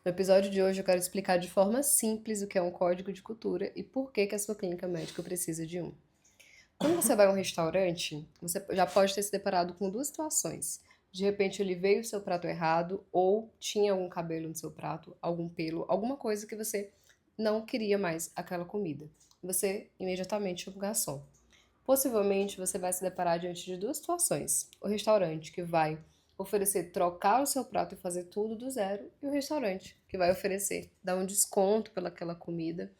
No episódio de hoje eu quero explicar de forma simples o que é um código de cultura e por que a sua clínica médica precisa de um. Quando você vai a um restaurante, você já pode ter se deparado com duas situações. De repente ele veio o seu prato errado ou tinha algum cabelo no seu prato, algum pelo, alguma coisa que você não queria mais aquela comida. Você imediatamente chama o garçom. Possivelmente você vai se deparar diante de duas situações. O restaurante que vai oferecer trocar o seu prato e fazer tudo do zero, e o restaurante que vai oferecer dar um desconto pelaquela comida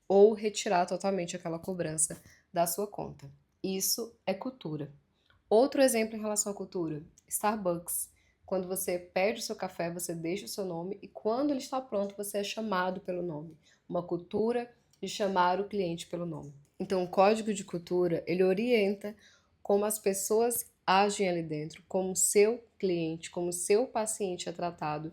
ou retirar totalmente aquela cobrança da sua conta. Isso é cultura. Outro exemplo em relação à cultura, Starbucks. Quando você pede o seu café, você deixa o seu nome e quando ele está pronto, você é chamado pelo nome. Uma cultura de chamar o cliente pelo nome. Então, o código de cultura, ele orienta como as pessoas agem ali dentro, como o seu cliente, como o seu paciente é tratado.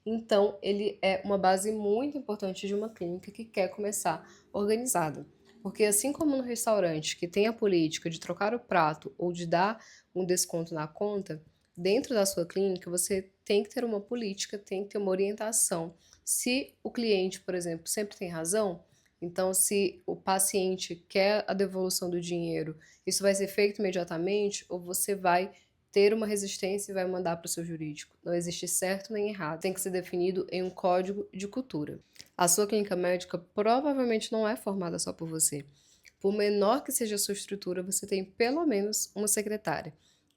Então, ele é uma base muito importante de uma clínica que quer começar organizada. Porque assim como no restaurante que tem a política de trocar o prato ou de dar um desconto na conta, dentro da sua clínica você tem que ter uma política, tem que ter uma orientação. Se o cliente, por exemplo, sempre tem razão, então se o paciente quer a devolução do dinheiro, isso vai ser feito imediatamente ou você vai ter uma resistência e vai mandar para o seu jurídico. Não existe certo nem errado, tem que ser definido em um código de cultura. A sua clínica médica provavelmente não é formada só por você. Por menor que seja a sua estrutura, você tem pelo menos uma secretária.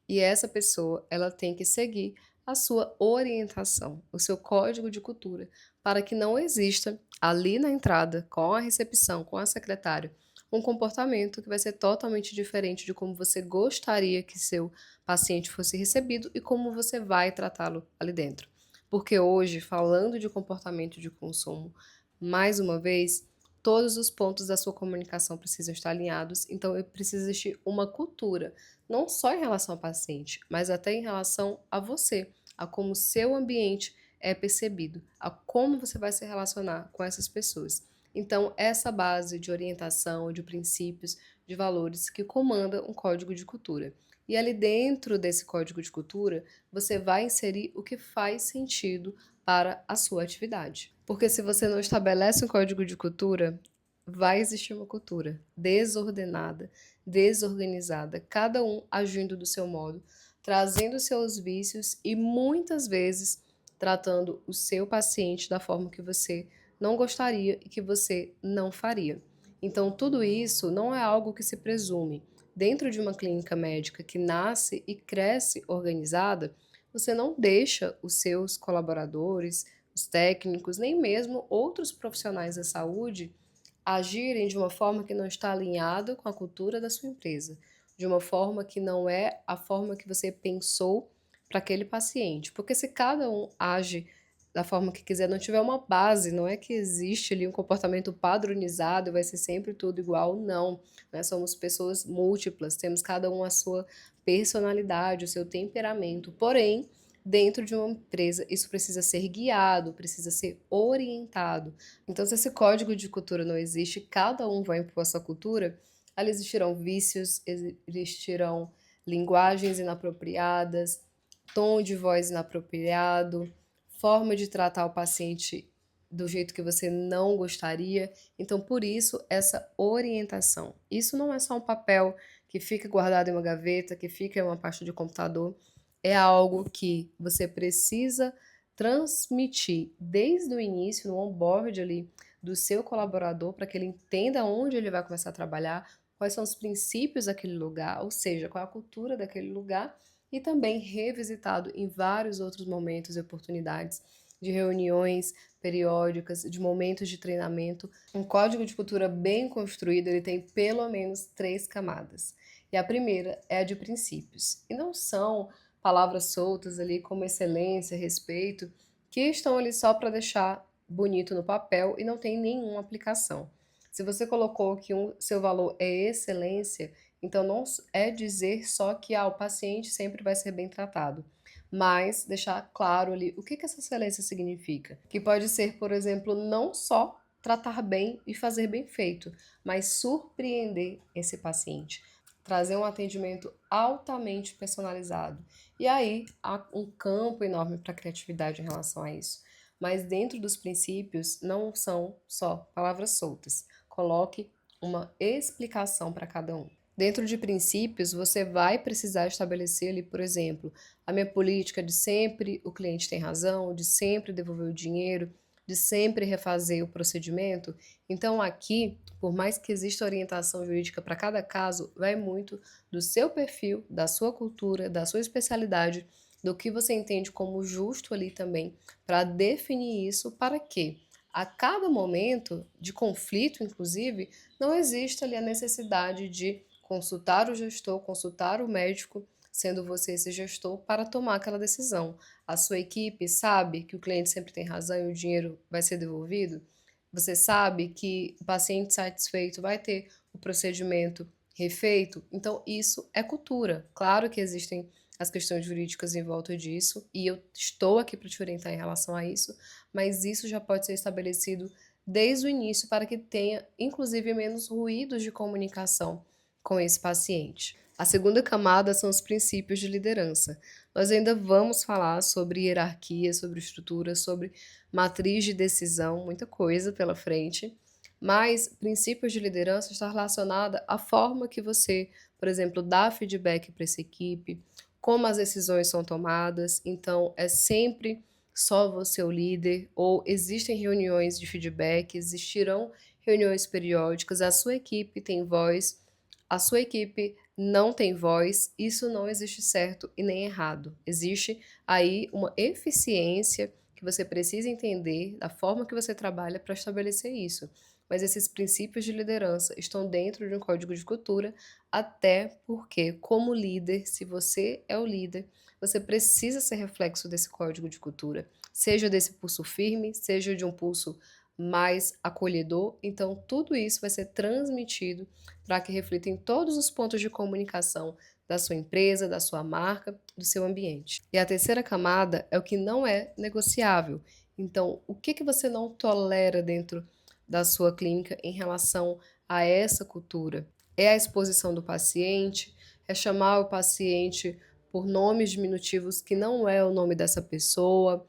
E essa pessoa, ela tem que seguir a sua orientação, o seu código de cultura, para que não exista ali na entrada, com a recepção, com a secretária, um comportamento que vai ser totalmente diferente de como você gostaria que seu paciente fosse recebido e como você vai tratá-lo ali dentro. Porque hoje, falando de comportamento de consumo, mais uma vez, todos os pontos da sua comunicação precisam estar alinhados, então precisa existir uma cultura, não só em relação ao paciente, mas até em relação a você, a como o seu ambiente é percebido, a como você vai se relacionar com essas pessoas. Então, essa base de orientação, de princípios, de valores que comanda um código de cultura. E ali dentro desse código de cultura, você vai inserir o que faz sentido para a sua atividade. Porque se você não estabelece um código de cultura, vai existir uma cultura desordenada, desorganizada, cada um agindo do seu modo, trazendo seus vícios e muitas vezes tratando o seu paciente da forma que você não gostaria e que você não faria. Então, tudo isso não é algo que se presume. Dentro de uma clínica médica que nasce e cresce organizada, você não deixa os seus colaboradores, os técnicos, nem mesmo outros profissionais da saúde agirem de uma forma que não está alinhada com a cultura da sua empresa, de uma forma que não é a forma que você pensou para aquele paciente. Porque se cada um age da forma que quiser, não tiver uma base, não é que existe ali um comportamento padronizado, vai ser sempre tudo igual, não. Nós somos pessoas múltiplas, temos cada um a sua personalidade, o seu temperamento. Porém, dentro de uma empresa, isso precisa ser guiado, precisa ser orientado. Então, se esse código de cultura não existe, cada um vai impor a sua cultura, ali existirão vícios, existirão linguagens inapropriadas, tom de voz inapropriado, forma de tratar o paciente do jeito que você não gostaria. Então, por isso, essa orientação. Isso não é só um papel que fica guardado em uma gaveta, que fica em uma pasta de computador. É algo que você precisa transmitir desde o início, no onboard ali do seu colaborador, para que ele entenda onde ele vai começar a trabalhar, quais são os princípios daquele lugar, ou seja, qual é a cultura daquele lugar, e também revisitado em vários outros momentos e oportunidades de reuniões periódicas, de momentos de treinamento. Um código de cultura bem construído, ele tem pelo menos 3 camadas. E a primeira é a de princípios. E não são palavras soltas ali como excelência, respeito, que estão ali só para deixar bonito no papel e não tem nenhuma aplicação. Se você colocou que seu valor é excelência, então não é dizer só que o paciente sempre vai ser bem tratado, mas deixar claro ali o que essa excelência significa. Que pode ser, por exemplo, não só tratar bem e fazer bem feito, mas surpreender esse paciente. Trazer um atendimento altamente personalizado. E aí há um campo enorme para criatividade em relação a isso. mas dentro dos princípios não são só palavras soltas. Coloque uma explicação para cada um. Dentro de princípios, você vai precisar estabelecer ali, por exemplo, a minha política de sempre o cliente tem razão, de sempre devolver o dinheiro, de sempre refazer o procedimento. Então, aqui, por mais que exista orientação jurídica para cada caso, vai muito do seu perfil, da sua cultura, da sua especialidade, do que você entende como justo ali também, para definir isso para que a cada momento de conflito, inclusive, não exista ali a necessidade de consultar o gestor, consultar o médico, sendo você esse gestor, para tomar aquela decisão. A sua equipe sabe que o cliente sempre tem razão e o dinheiro vai ser devolvido? Você sabe que o paciente satisfeito vai ter o procedimento refeito? Então, isso é cultura. Claro que existem as questões jurídicas em volta disso, e eu estou aqui para te orientar em relação a isso, mas isso já pode ser estabelecido desde o início para que tenha, inclusive, menos ruídos de comunicação com esse paciente. A segunda camada são os princípios de liderança. Nós ainda vamos falar sobre hierarquia, sobre estrutura, sobre matriz de decisão, muita coisa pela frente, mas princípios de liderança está relacionada à forma que você, por exemplo, dá feedback para essa equipe, como as decisões são tomadas. Então, é sempre só você o líder, ou existem reuniões de feedback, existirão reuniões periódicas, a sua equipe tem voz, a sua equipe não tem voz, isso não existe certo e nem errado. Existe aí uma eficiência que você precisa entender da forma que você trabalha para estabelecer isso. Mas esses princípios de liderança estão dentro de um código de cultura, até porque, como líder, se você é o líder, você precisa ser reflexo desse código de cultura, seja desse pulso firme, seja de um pulso mais acolhedor. Então, tudo isso vai ser transmitido para que reflita em todos os pontos de comunicação da sua empresa, da sua marca, do seu ambiente. E a terceira camada é o que não é negociável. Então, o que você não tolera dentro da sua clínica em relação a essa cultura? É a exposição do paciente, é chamar o paciente por nomes diminutivos que não é o nome dessa pessoa,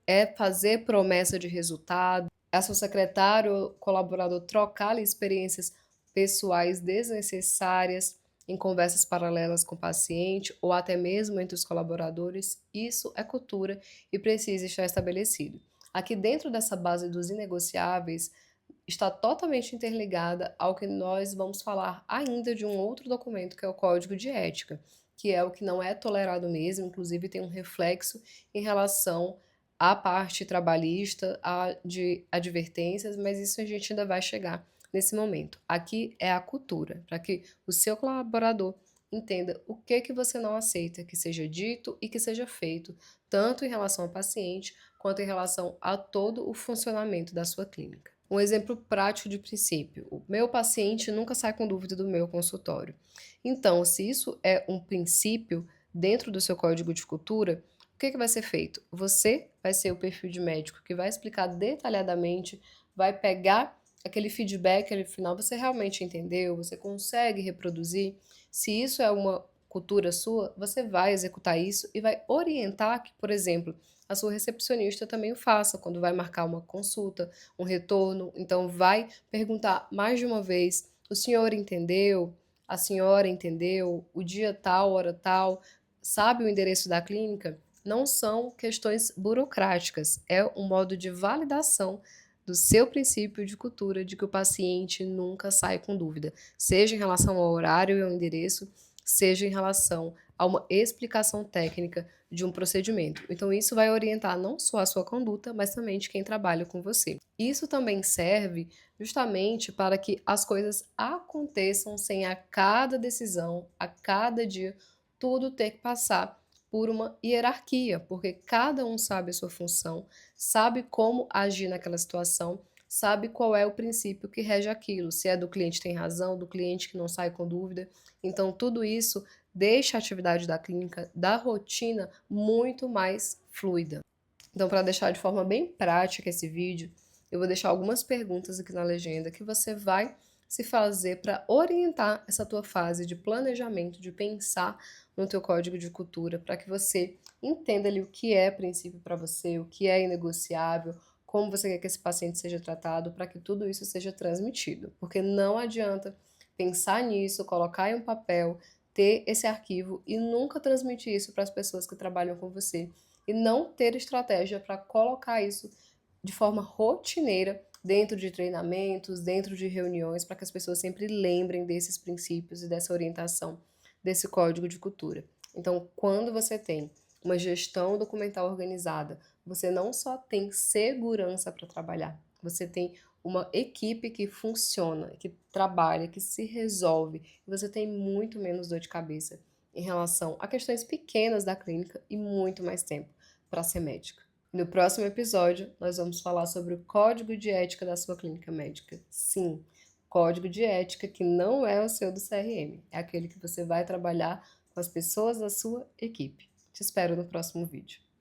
é fazer promessa de resultado, é seu secretário ou colaborador trocar experiências pessoais desnecessárias em conversas paralelas com o paciente ou até mesmo entre os colaboradores. Isso é cultura e precisa estar estabelecido. Aqui dentro dessa base dos inegociáveis está totalmente interligada ao que nós vamos falar ainda de um outro documento, que é o Código de Ética, que é o que não é tolerado mesmo, inclusive tem um reflexo em relação à parte trabalhista, de advertências, mas isso a gente ainda vai chegar nesse momento. Aqui é a cultura, para que o seu colaborador entenda o que você não aceita que seja dito e que seja feito, tanto em relação ao paciente, quanto em relação a todo o funcionamento da sua clínica. Um exemplo prático de princípio: o meu paciente nunca sai com dúvida do meu consultório. Então, se isso é um princípio dentro do seu código de cultura, o que vai ser feito? Você vai ser o perfil de médico que vai explicar detalhadamente, vai pegar aquele feedback ali no final, você realmente entendeu, você consegue reproduzir. Se isso é uma cultura sua, você vai executar isso e vai orientar que, por exemplo, a sua recepcionista também o faça quando vai marcar uma consulta, um retorno. Então, vai perguntar mais de uma vez: o senhor entendeu? A senhora entendeu? O dia tal, hora tal? Sabe o endereço da clínica? Não são questões burocráticas, é um modo de validação do seu princípio de cultura de que o paciente nunca sai com dúvida, seja em relação ao horário e ao endereço, seja em relação a uma explicação técnica de um procedimento. Então, isso vai orientar não só a sua conduta, mas também de quem trabalha com você. Isso também serve justamente para que as coisas aconteçam sem a cada decisão, a cada dia, tudo ter que passar por uma hierarquia, porque cada um sabe a sua função, sabe como agir naquela situação, sabe qual é o princípio que rege aquilo, se é do cliente tem razão, do cliente que não sai com dúvida. Então, tudo isso deixa a atividade da clínica, da rotina, muito mais fluida. Então, para deixar de forma bem prática esse vídeo, eu vou deixar algumas perguntas aqui na legenda que você vai se fazer para orientar essa tua fase de planejamento, de pensar no teu código de cultura, para que você entenda ali o que é princípio para você, o que é inegociável, como você quer que esse paciente seja tratado, para que tudo isso seja transmitido. Porque não adianta pensar nisso, colocar em um papel, ter esse arquivo e nunca transmitir isso para as pessoas que trabalham com você e não ter estratégia para colocar isso de forma rotineira dentro de treinamentos, dentro de reuniões, para que as pessoas sempre lembrem desses princípios e dessa orientação, desse código de cultura. Então, quando você tem uma gestão documental organizada, você não só tem segurança para trabalhar, você tem uma equipe que funciona, que trabalha, que se resolve, e você tem muito menos dor de cabeça em relação a questões pequenas da clínica e muito mais tempo para ser médica. No próximo episódio, nós vamos falar sobre o código de ética da sua clínica médica. Sim, código de ética que não é o seu do CRM, é aquele que você vai trabalhar com as pessoas da sua equipe. Te espero no próximo vídeo.